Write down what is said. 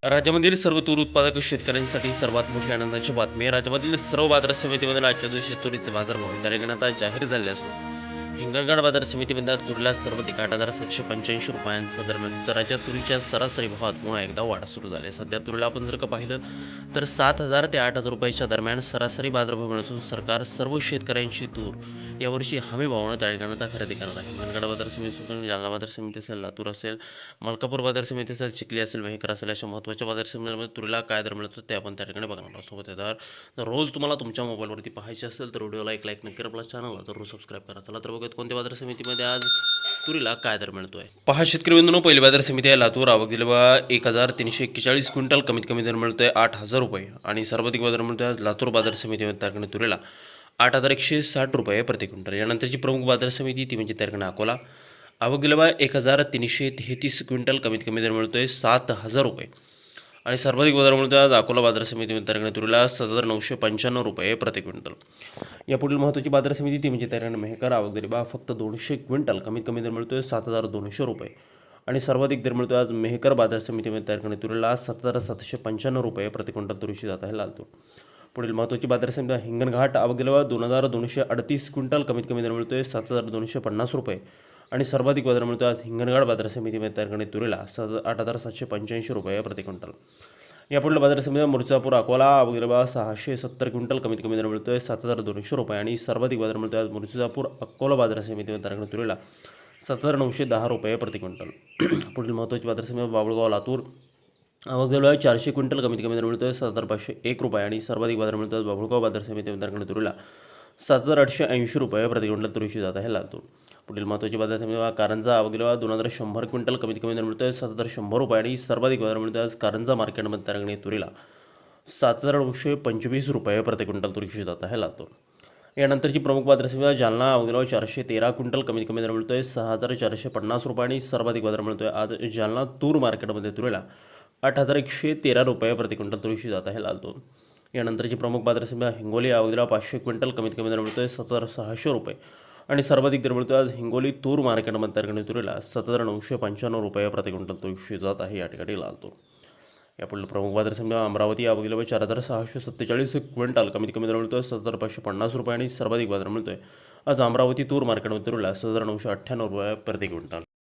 राज्यामधील सर्व तूर उत्पादक शेतकऱ्यांसाठी सर्वात मोठी आनंदाची बातमी आहे. राज्यामधील सर्व बाजार समितीमध्ये आजच्या दिवशी तुरीचे बाजारभाव तारखेने आता जाहीर झाले असून हिंगणघाट बाजार समितीमध्ये आज तुरीला सर्वाधिक 8,785 रुपयांचा दरम्यान तर राज्यात तुरीच्या सरासरी भावात पुन्हा एकदा वाढ सुरू झाली. सध्या तुरीला आपण जर का पाहिलं तर 7,000 ते 8,000 रुपयाच्या दरम्यान सरासरी बाजारभाव मिळत असून सरकार सर्व शेतकऱ्यांची तूर यावर्षी हमी भावानं त्या ठिकाणी आता खरेदी करणार आहे. हिंगणघाट बाजार समिती असेल, जालना बाजार समिती असेल, लातूर असेल, मलकापूर बाजार समिती असेल, चिखली असेल, मेहकर असेल, अशा महत्त्वाच्या बाजार समितीमध्ये तुरीला काय दर मिळतो ते आपण त्या ठिकाणी बघणार आहोत. सोबत तर रोज तुम्हाला तुमच्या मोबाईलवरती पाहायचे असेल तर व्हिडिओला एक लाईक नक्की, आपल्या चॅनलला तर रोज सबस्क्राईब करा. चला तर बघूयात कोणत्या बाजार समितीमध्ये आज तुरीला काय दर मिळतोय. पहा शेतकरी बंधूंनो, पहिली बाजार समिती आहे लातूर. आवक दिली बा 1,341 क्विंटल, कमीत कमी दर मिळतोय 8,000 रुपये आणि सर्वाधिक बाजार मिळतोय आज लातूर बाजार समितीमध्ये तारखेने तुरीला 8,160 रुपये प्रति क्विंटल. यानंतरची प्रमुख बाजार समिती ती म्हणजे तारखेने अकोला. आवक दिली बा 1,333 क्विंटल, कमीत कमी दर मिळतोय 7,000 रुपये आणि सर्वाधिक बाजार मिळतोय आज अकोला बाजार समितीमध्ये तारखेने तुरीला 7,995 रुपये प्रति क्विंटल. यापुढील महत्त्वाची बाजार समिती ती म्हणजे तारखेने मेहकर. आवक दिली बा फक्त 200 क्विंटल, कमीत कमी दर मिळतोय 7,200 रुपये आणि सर्वाधिक दर मिळतोय आज मेहकर बाजार समितीमध्ये तारखेने तुरीला 7,795 रुपये प्रति क्विंटल तुरीशी जात आहे लातूर. पुढील महत्त्वाची बाजार समिती हिंगणघाट. आवक दिली बा 2,238 क्विंटल, कमीत कमी दर मिळतोय 7,250 रुपये आणि सर्वाधिक बाजार मिळतोय आज हिंगणघाट बाजार समितीमध्ये तारखेने तुरीला 8,785 रुपये प्रति क्विंटल. यापुढील बाजार समिती मुर्जापूर अकोला. आवक दिली बा 670 क्विंटल, कमीत कमी दर मिळतोय 7,200 रुपये आणि सर्वाधिक बाजार मिळतोय आज मुर्जापूर अकोला बाजार समितीमध्ये तारखेने तुरीला 7,910 रुपये प्रति क्विंटल. पुढील महत्त्वाची बाजार समिती बाबुळगाव लातूर. आवक दिली 400 क्विंटल, कमीत कमी दर मिळतोय 7,501 रुपये आणि सर्वाधिक बाजार मिळतोय बाबुळगाव बाजार समितीमध्ये तारखेने तुरीला 7,880 रुपये प्रति क्विंटल तुरीशी जात आहे लातूर. पुढील महत्त्वाची बाजार समिती कारंजा. आवक दिली 2,100 क्विंटल, कमीत कमी दर मिळतोय 7,100 रुपये आणि सर्वाधिक बाजार मिळतोय आज कारंजा मार्केटमध्ये तारखेने तुरीला 7,925 रुपये प्रति क्विंटल तुरीशी जात आहे लातूर. यानंतरची प्रमुख बाजार समिती जालना. आवक दिली 413 क्विंटल, कमीत कमी दर मिळतोय 6,450 रुपये आणि सर्वाधिक बाजार मिळतोय आज जालना तूर मार्केटमध्ये तुरीला 8,113 रुपये प्रति क्विंटल तुरीशी जात आहे लातूर. यानंतरची प्रमुख बाजार समिती हिंगोली. आवक दिली 500 क्विंटल, कमीत कमी दर मिळतोय 7,600 रुपये आणि सर्वाधिक दर मिळतोय आज हिंगोली तूर मार्केटमध्ये तारखेने तुरीला 7,995 रुपये प्रति क्विंटल तुरीशी जात आहे या ठिकाणी लातूर. यापुढील प्रमुख बाजार समिती अमरावती. आवक दिली 4,647 क्विंटल, कमीत कमी दर मिळतोय 7,550 रुपये आणि सर्वाधिक बाजार मिळतोय आज अमरावती तूर मार्केटमध्ये तुरीला 7,998 रुपये प्रति क्विंटल.